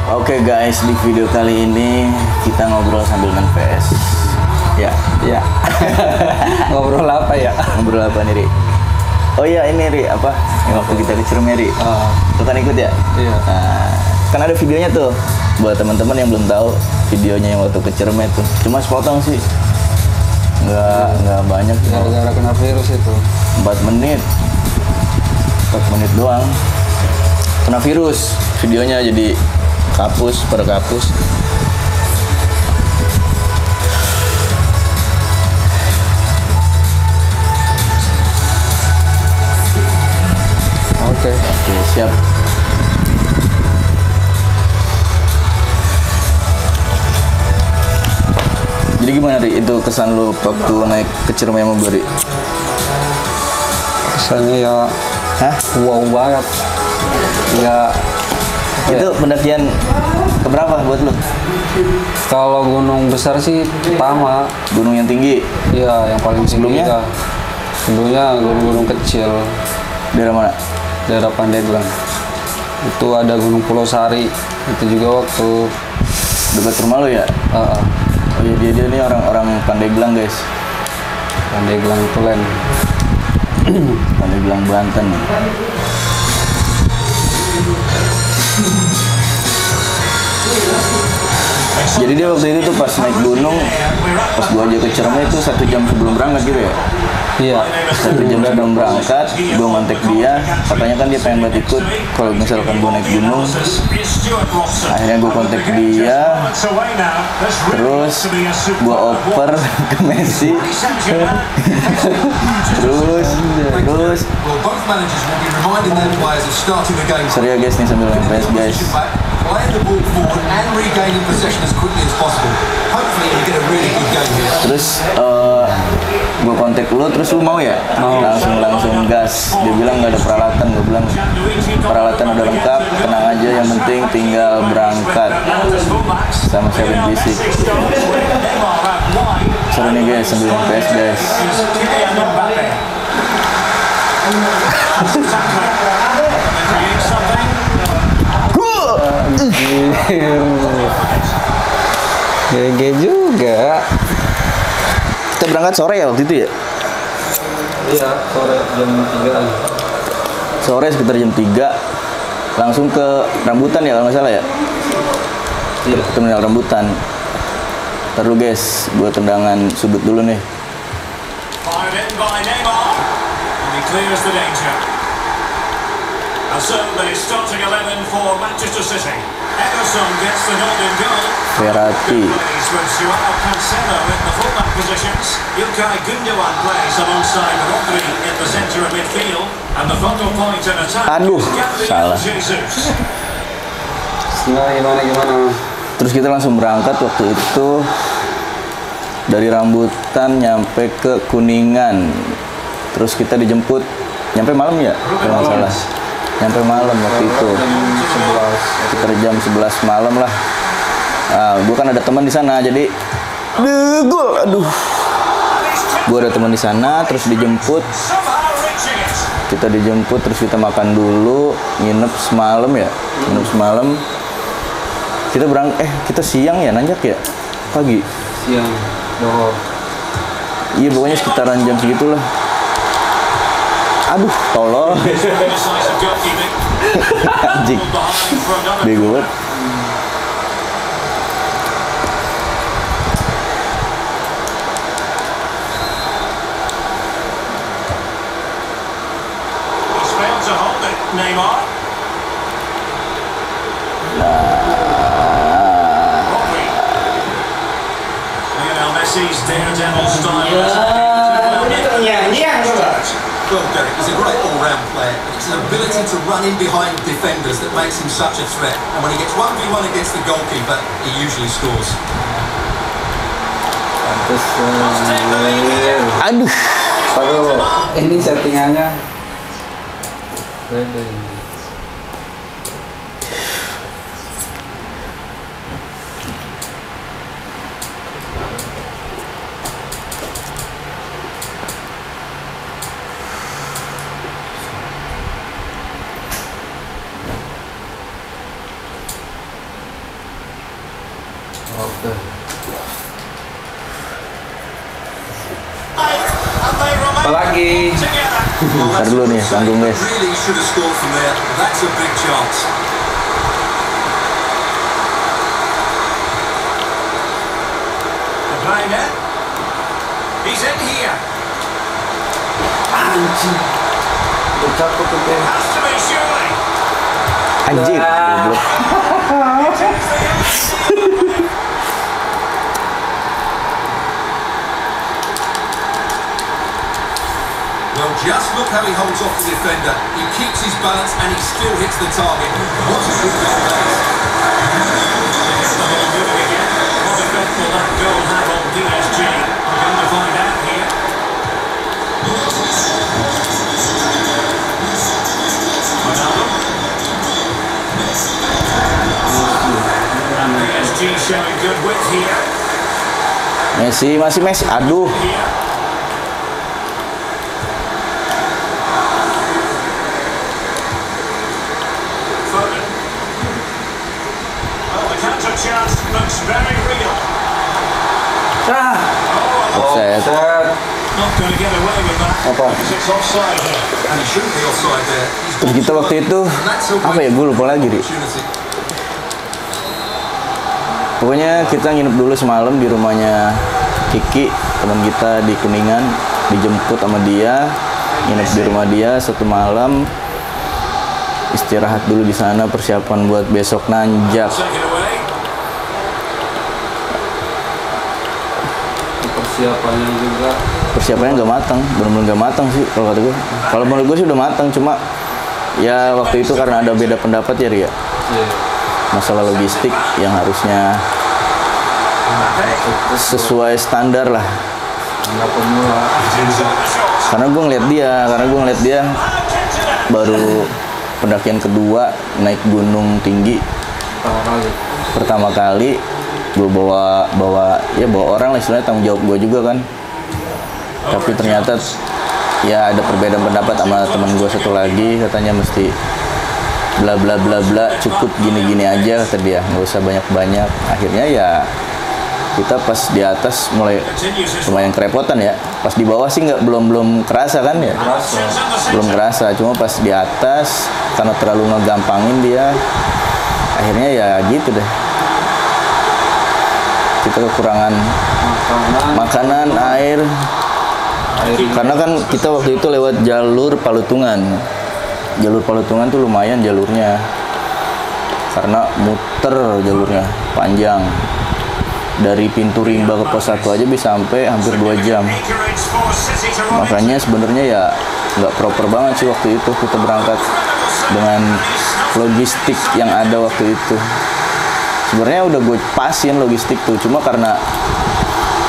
Oke guys, di video kali ini kita ngobrol sambil main PS. Ya. Ngobrol apa ya? Ngobrol apa nih, Ri? Oh iya, ini Ri, apa? Yang waktu kita ke Ciremai, Ri. Lu kan ikut ya? Iya. Nah, kan ada videonya tuh. Buat teman-teman yang belum tahu videonya yang waktu ke Ciremai tuh. Cuma sepotong sih. Nggak banyak. Gara-gara kena virus itu. 4 menit. 4 menit doang. Kena virus. Videonya jadi kapus, pada kapus. Oke, Siap. Jadi gimana, Ri? Itu kesan lu waktu naik ke Ciremai sama gue, Ri? kesannya ya wow banget. Ya, Itu pendakian keberapa buat lu? kalau gunung besar sih pertama. Gunung yang tinggi? Iya, yang paling tinggi. Sebelumnya? Sebelumnya gunung-gunung kecil. Daerah mana? Daerah Pandeglang. Itu ada Gunung Pulau Sari. Itu juga waktu Dekat rumah lu ya? Oh iya, dia nih orang Pandeglang, guys. Pandeglang itu lain. Pandeglang, Banten. Jadi dia waktu itu tuh pas naik gunung, pas gua aja ke Ciremai itu 1 jam sebelum berangkat gitu ya? Iya. 1 jam sebelum berangkat, gua ngontek dia, katanya kan dia pengen banget ikut kalau misalkan gua naik gunung. Akhirnya gua kontak dia, terus gua oper ke Messi, terus sorry ya guys nih sambil main PS guys. Terus gue kontak lu, terus lu mau ya? Langsung gas. Dia bilang nggak ada peralatan. Gue bilang peralatan udah lengkap, tenang aja, yang penting tinggal berangkat sama siapin fisik. Seru nih guys sambil main PS guys. GG juga. Kita berangkat sore ya waktu itu ya? Iya, sore jam 3-an. Sore sekitar jam 3. Langsung ke Rambutan ya kalau nggak salah ya? Iya. Terminal Rambutan. Taruh guys, buat tendangan sudut dulu nih. Verratti. Aduh, salah. Gimana? Terus kita langsung berangkat waktu itu dari Rambutan nyampe ke Kuningan. Terus kita dijemput nyampe malam ya, kalau nggak salah. Nyampe malam waktu itu. Sekitar jam 11 malam lah. Gue kan ada teman di sana, jadi aduh. Gue ada teman di sana, terus dijemput. Kita dijemput, terus kita makan dulu, nginep semalam ya. Nginep semalam. Kita kita siang ya, nanjak ya? Pagi? Siang. Iya, pokoknya sekitaran jam segitulah. Aduh, tolol. Anjing. Bego banget. Well, Derek, he's a great all-round player. It's an ability to run in behind defenders that makes him such a threat. And when he gets 1v1 against the goalkeeper, he usually scores. Aduh. Ini settingannya. Oke. Apalagi? Ntar dulu nih, tanggung guys. Really should have scored from there. That's a big chance. De Bruyne. He's in here. Anjing. Udah cakep tuh. Has to be surely. Anjir, goblok. Well, just look how he holds off the defender. He keeps his balance and he still hits the target. What a good goal that is. What effect will that goal have on PSG? We're going to find out here. Ronaldo. And PSG showing good width here. Messi, masih Messi. Aduh. Here. Foden. Well, the counter chance looks very real. Offset. Not going to get away with that. Apa? Because it's offside here. And he shouldn't be offside there. He's Terus kita waktu itu apa ya? Gue lupa lagi, Ri. Pokoknya kita nginep dulu semalam di rumahnya Kiki, teman kita di Kuningan, dijemput sama dia, nginep di rumah dia 1 malam, istirahat dulu di sana, persiapan buat besok nanjak. Take it away. Persiapannya juga. Persiapannya nggak matang, benar-benar nggak matang sih kalau kata gue. Kalau menurut gue sih udah matang, cuma ya waktu itu karena ada beda pendapat ya, Ria. Iya. Masalah logistik yang harusnya sesuai standar lah. Nggak pemula. Karena gue ngeliat dia baru pendakian kedua naik gunung tinggi pertama kali. Gue bawa orang lah, istilahnya tanggung jawab gue juga kan. Tapi ternyata ya ada perbedaan pendapat sama teman gue satu lagi, katanya mesti bla bla bla bla, cukup gini-gini aja kata dia, nggak usah banyak-banyak. Akhirnya ya kita pas di atas mulai lumayan kerepotan ya. Pas di bawah sih belum kerasa kan ya, belum kerasa. Cuma pas di atas karena terlalu ngegampangin dia, akhirnya ya gitu deh. Kita kekurangan makanan, air. Karena kan kita waktu itu lewat jalur Palutungan. Jalur Palutungan tuh lumayan jalurnya, karena muter jalurnya panjang. Dari pintu Rimba ke pos 1 aja bisa sampai hampir 2 jam. Makanya sebenarnya ya nggak proper banget sih waktu itu kita berangkat dengan logistik yang ada waktu itu. Sebenarnya udah gue pasin logistik tuh, cuma karena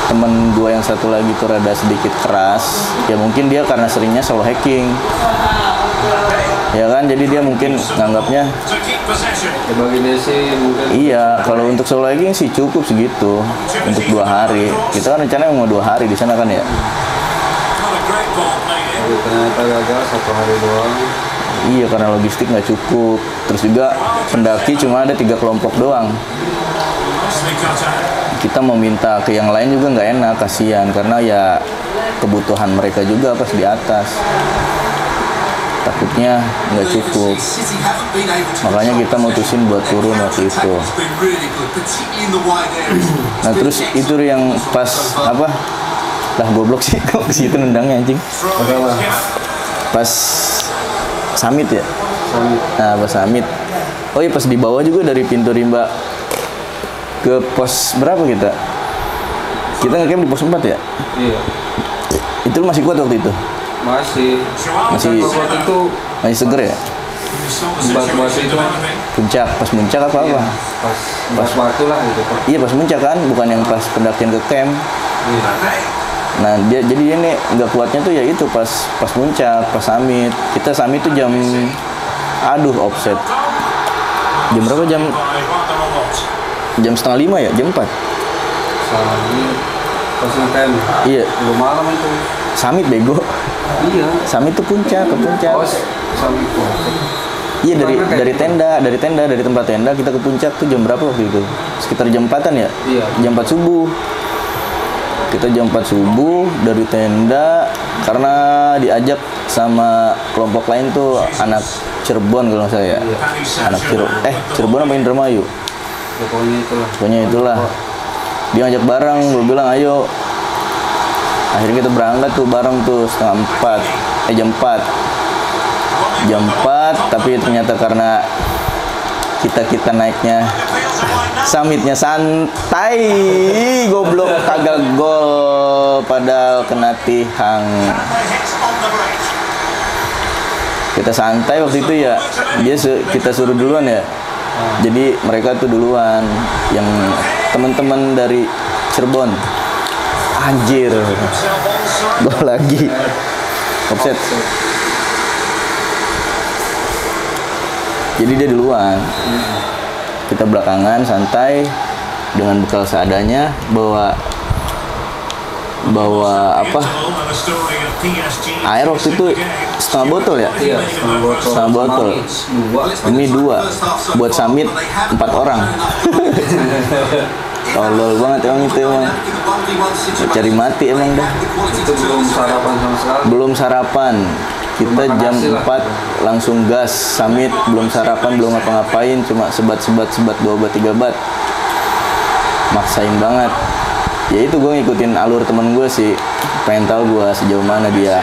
temen gue yang satu lagi tuh rada sedikit keras, ya mungkin dia karena seringnya solo hacking. Ya kan, jadi dia mungkin nganggapnya Ya bagi dia sih mungkin. iya, kalau untuk solo hacking sih cukup segitu untuk 2 hari. Kita kan rencananya mau 2 hari di sana kan ya. Tapi ternyata gagal 1 hari doang. Iya, karena logistik nggak cukup. Terus juga pendaki cuma ada 3 kelompok doang. Kita mau minta ke yang lain juga nggak enak, kasihan, karena ya kebutuhan mereka juga pas di atas. Takutnya nggak cukup. Makanya kita mutusin buat turun waktu itu. Nah terus itu yang pas apa? Lah goblok sih kok ke situ nendangnya anjing. Pas summit ya. Nah pas summit. Oh iya, pas di bawah juga dari pintu Rimba ke pos berapa kita? Kita ngecamp di pos 4 ya? Iya. Itu masih kuat waktu itu? Masih Masih itu masih seger ya? batu-batu itu Puncak, pas puncak apa? iya, pas batu lah gitu Pak. Iya pas puncak kan, bukan yang pas pendakian ke camp. Iya. Nah jadi dia nih nggak kuatnya tuh ya itu pas puncak, pas summit. Kita summit tuh jam, aduh offset. Jam berapa? Jam setengah 5 ya? Jam 4? Summit pas ngecamp. Iya. Belum malam itu. Summit bego. Iya. Summit tuh puncak, ke puncak. Oh, summit. Iya, dari tempat tenda kita ke puncak tuh jam berapa waktu itu? Sekitar jam 4-an ya? Iya. Jam 4 subuh. Kita jam 4 subuh dari tenda karena diajak sama kelompok lain tuh anak Cirebon kalau nggak salah ya. Iya. Anak Cirebon apa Indramayu? Pokoknya itulah. Dia ngajak bareng, gue bilang ayo. Akhirnya kita berangkat tuh bareng tuh jam 4, tapi ternyata karena kita naiknya summitnya santai, goblok kagak gol padahal kena tihang. Kita santai waktu itu ya, kita suruh duluan ya. Jadi mereka tuh duluan, yang teman-teman dari Cirebon. Anjir, gol lagi, offset. Jadi dia duluan, kita belakangan santai dengan bekal seadanya, bawa apa? Air waktu itu setengah botol ya? Iya, Setengah botol. Ini 2 buat summit 4 orang. Tolol banget emang itu emang. Cari mati emang dah. Itu belum sarapan sama sekali. Belum sarapan. Kita jam 4 langsung gas summit, belum sarapan, belum ngapa-ngapain, cuma sebat 2 bat 3 bat. Maksain banget. Ya itu gue ngikutin alur temen gue sih, pengen tahu gue sejauh mana dia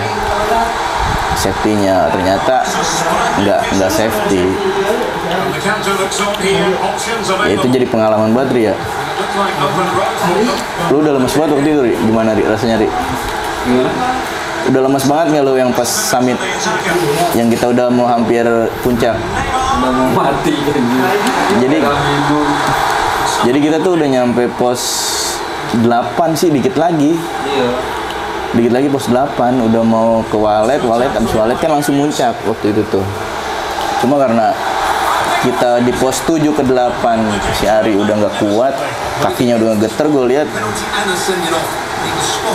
safety-nya. Ternyata nggak safety. Ya itu jadi pengalaman banget ya. Lu udah lemes banget waktu itu, Ri. Gimana, Ri, rasanya, Ri? Udah lemes banget nggak lo yang pas summit, yang kita udah mau hampir puncak? Udah mau mati kan. Jadi kita tuh udah nyampe pos 8 sih, dikit lagi. Iya. Dikit lagi pos 8, udah mau ke Walet, abis Walet kan langsung muncak waktu itu tuh. Cuma karena kita di pos 7 ke 8, si Ari udah nggak kuat, kakinya udah ngegeter, gue lihat.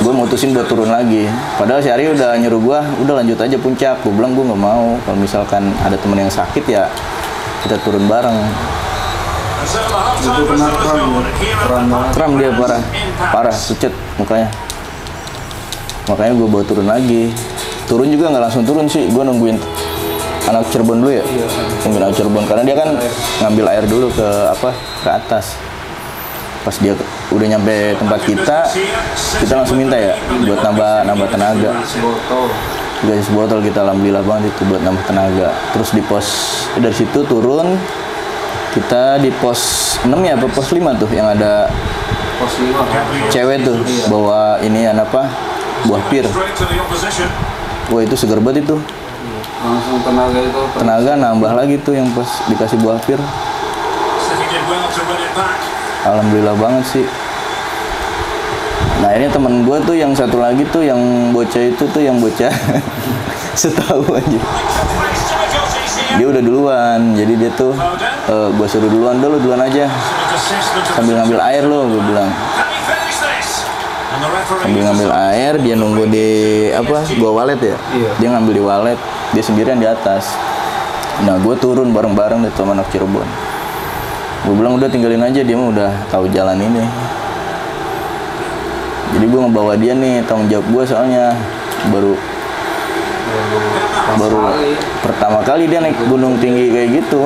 Gue mutusin buat turun lagi. Padahal si Ari udah nyuruh gue, udah lanjut aja puncak. Gue bilang gue nggak mau. Kalau misalkan ada temen yang sakit ya kita turun bareng. Itu kena kram banget. Kram dia parah, pucet mukanya. Makanya gue bawa turun lagi. Turun juga nggak langsung turun sih. Gue nungguin anak Cirebon dulu ya. Nungguin anak Cirebon karena dia kan ngambil air dulu ke atas. Pas dia udah nyampe tempat kita langsung minta ya buat nambah tenaga. Dikasih botol kita, alhamdulillah banget itu buat nambah tenaga. Terus di pos dari situ turun, kita di pos 6 ya, apa pos 5 tuh yang ada Pos 5. cewek tuh bawa ini buah pir. Wah itu seger banget itu. Langsung tenaga itu. Tenaga nambah lagi tuh yang pas dikasih buah pir. Alhamdulillah banget sih. Nah ini temen gue tuh yang satu lagi tuh yang bocah itu tuh yang bocah setahu aja. Dia udah duluan, jadi dia tuh gue suruh duluan aja. Sambil ngambil air lo, gue bilang. Sambil ngambil air, dia nunggu di gua walet ya. Iya. Dia ngambil di walet, dia sendirian di atas. Nah gue turun bareng-bareng deh sama anak Cirebon. Gue bilang udah tinggalin aja, dia mah udah tahu jalan ini. Jadi gue ngebawa dia nih, tanggung jawab gue soalnya baru pertama kali dia naik gunung tinggi kayak gitu.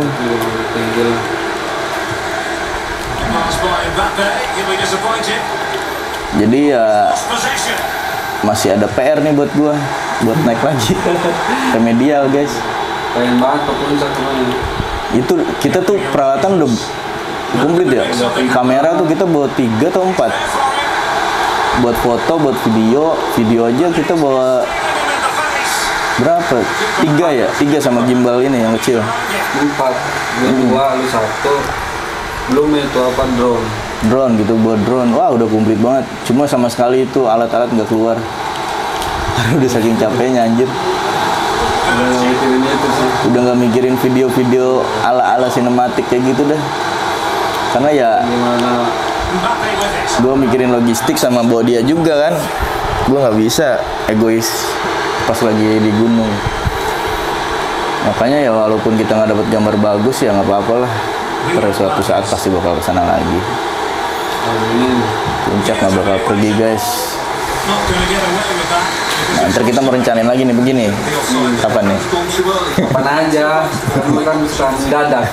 Jadi ya masih ada PR nih buat gue, buat naik lagi. Remedial guys. Pengen banget ke puncak kemana? Itu kita tuh peralatan udah komplit ya. Kamera tuh kita bawa 3 atau 4. Buat foto, buat video aja kita bawa berapa? 3 ya? 3 sama gimbal ini yang kecil. 4. Gue 2, lu 1. Belum itu drone gitu, buat drone. Wah udah komplit banget. Cuma sama sekali itu alat-alat nggak keluar. Udah saking capeknya anjir. Udah nggak mikirin itu sih. Udah nggak mikirin video-video ala-ala sinematik kayak gitu dah. Karena ya Gimana? gue mikirin logistik sama bawa dia juga kan. Gue nggak bisa egois pas lagi di gunung. Makanya ya walaupun kita nggak dapat gambar bagus ya nggak apa-apa lah. Pada suatu saat pasti bakal kesana lagi. Amin. Puncak nggak bakal pergi guys. Not going to get away with that. Nah, ntar kita merencanain lagi nih begini. Kapan nih? Kapan aja, kamu kan suka mendadak.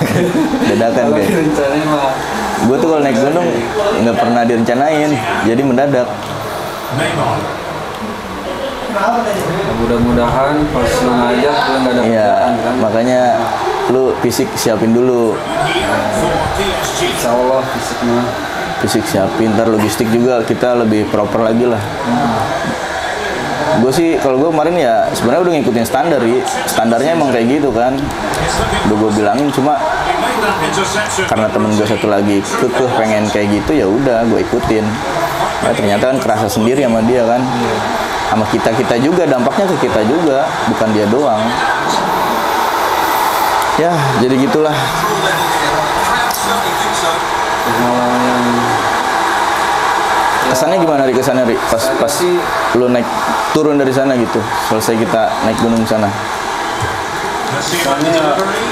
Dadakan Kalau deh. direncanain mah. Gue tuh kalau naik gunung nggak pernah direncanain, jadi mendadak. Neymar. Mudah-mudahan pas lu ngajak lu nggak ada Iya, kerjaan kan. makanya lu fisik siapin dulu. For PSG. Insya Allah fisiknya. Fisik siapin, ntar logistik juga kita lebih proper lagi lah. Gue sih kalau gue kemarin ya sebenarnya udah ngikutin standar ya. Standarnya emang kayak gitu kan. Udah gue bilangin, cuma He made that interception. karena temen gue satu lagi kekeh pengen kayak gitu ya udah gue ikutin. Nah, ternyata kan kerasa sendiri sama dia kan. Sama kita juga, dampaknya ke kita juga, bukan dia doang. Ya, jadi gitulah. Crowd certainly think so. Pengalaman yang Kesannya gimana Ri? Kesannya Ri? Pas sih lu naik turun dari sana gitu. Selesai kita naik gunung sana. Nasib delivery.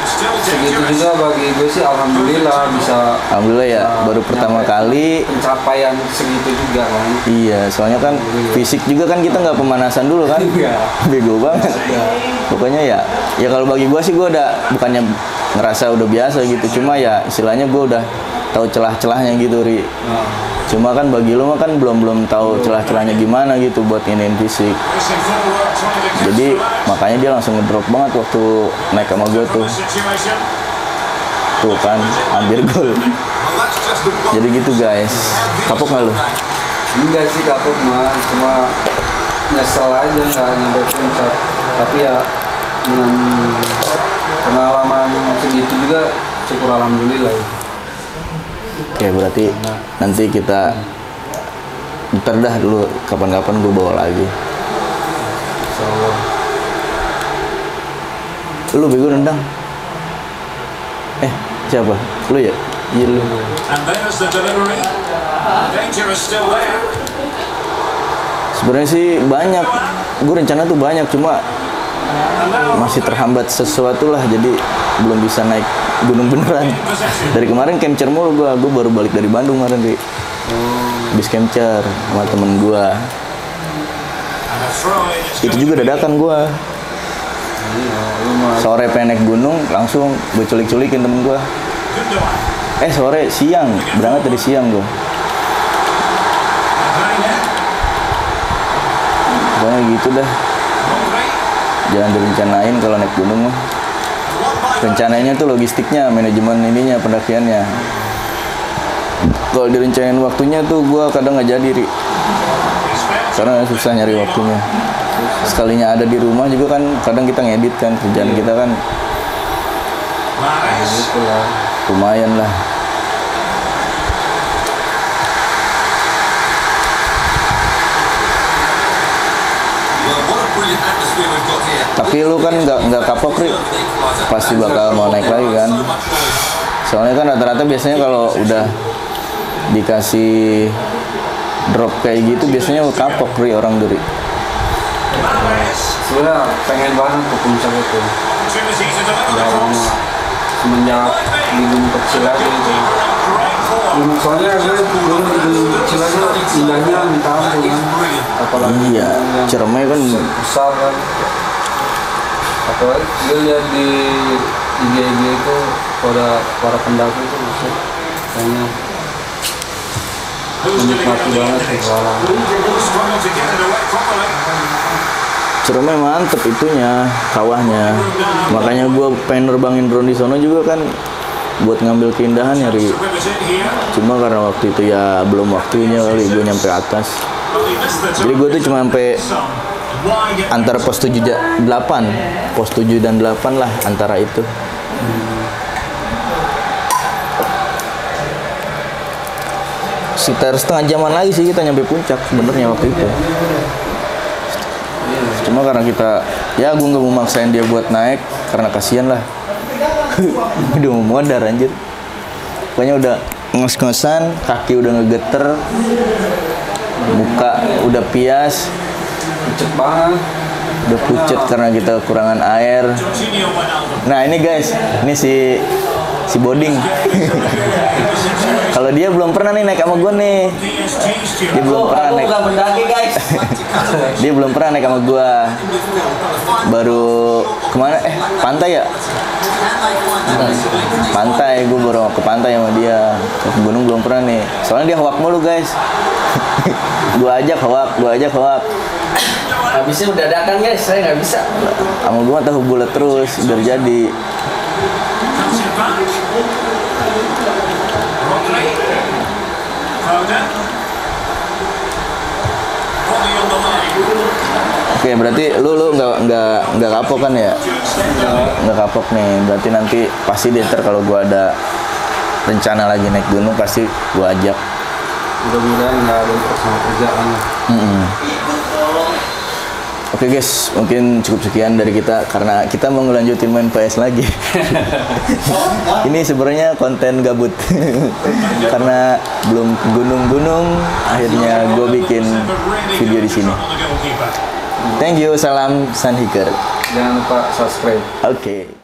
Still segitu dangerous. juga bagi gue sih alhamdulillah bisa Alhamdulillah ya, baru pertama nyampe kali. pencapaian segitu juga kan. Iya, soalnya kan fisik juga kan kita nggak pemanasan dulu kan. Iya. Bego banget. Pokoknya ya kalau bagi gua sih gua udah bukannya ngerasa udah biasa gitu, cuma ya istilahnya gua udah tahu celah-celahnya gitu Ri. Cuma kan bagi lo mah kan belum tahu celah-celahnya gimana gitu buat iniin fisik. Racing forward, trying to get Jadi makanya dia langsung ngedrop banget waktu naik sama gue tuh. situation. Tuh kan, hampir gol. Well, that's just the one. Jadi gitu guys. Kapok nggak lu? Enggak sih kapok mah, cuma nyesel aja nggak nyampe puncak. Tapi ya dengan pengalaman segitu juga syukur alhamdulillah. Oke, berarti nanti kita ntar dah dulu kapan-kapan gue bawa lagi. Insya Allah. Lu bego nendang. Siapa? Lu ya? Iya lu. And there's the delivery. Danger is still there. Sebenarnya sih banyak. Gue rencana tuh banyak, cuma masih terhambat sesuatu lah, jadi belum bisa naik gunung beneran. Dari kemarin capture mulu gue baru balik dari Bandung kemarin Ri. Bis capture sama temen gue. And a throw in. It's Itu going juga to be dadakan gue. Iya, lu mah Sore pengen naik gunung, langsung gue culik-culikin temen gue. Gundogan. Sore siang, berangkat dari siang gue. Pokoknya gitu dah. Jangan direncanain kalau naik gunung mah. Rencananya tuh logistiknya, manajemen ininya, pendakiannya. Kalau direncanain waktunya tuh gua kadang nggak jadi Ri. Karena susah nyari waktunya. Sekalinya ada di rumah juga kan kadang kita ngedit kan, kerjaan kita kan Mahrez. gitu lah. lumayan lah. Well, what a brilliant atmosphere we've got here. Tapi lu kan nggak kapok Ri. Pasti bakal mau naik lagi kan. So much noise. Soalnya kan rata-rata biasanya kalau udah dikasih drop kayak gitu biasanya kapok Ri orang dari. Mahrez. Sebenarnya pengen banget ke puncak itu. Opportunity to deliver the Udah lama cross. semenjak di gunung kecil aja itu. Great form. Soalnya gue dulu di gunung kecil aja indahnya minta ampun kan. Apalagi Iya, yang Ciremai kan besar kan. Apalagi gue lihat di IG itu para pendaki itu buset, kayaknya Who's going to get menikmati on the banget end of sih it? soalnya. Struggle to get it away properly. Ciremai mantep itunya, kawahnya. Makanya gue pengen nerbangin drone di sono juga kan buat ngambil keindahannya Ri. To rip it in here. Cuma karena waktu itu ya belum waktunya kali gue nyampe atas. But he missed the Jadi gue tuh cuma sampai some. Why get antara pos 7 8, pos 7 dan 8 lah antara itu. Sekitar setengah jaman lagi sih kita nyampe puncak sebenarnya waktu itu. Cuma karena kita, ya gue nggak mau maksain dia buat naik karena kasihan lah. Udah mau modar anjir. Pokoknya udah ngos-ngosan, kaki udah ngegeter, muka udah pias. Pucet banget. udah pucet karena kita kekurangan air. Nah ini guys, ini si Boding. Kalau dia belum pernah nih naik sama gue nih. Dia belum pernah naik. Bukan pendaki guys. Dia belum pernah naik sama gue. Baru kemana? Pantai ya? Pantai, gue baru ke pantai sama dia. Ke gunung belum pernah nih. Soalnya dia hoak mulu guys. Gue ajak hoak. Habisnya udah dadakan guys, saya nggak bisa. Sama gue tahu bulat terus, biar jadi. Oke, berarti lu nggak kapok kan ya? Nggak kapok nih. Berarti nanti pasti deh kalau gua ada rencana lagi naik gunung pasti gua ajak. Mudah-mudahan nggak ada sama kerjaan. Oke guys, mungkin cukup sekian dari kita karena kita mau ngelanjutin main PS lagi. Ini sebenarnya konten gabut karena belum ke gunung-gunung, akhirnya gue bikin video di sini. Thank you, salam Sun Hiker. Jangan lupa subscribe. Oke.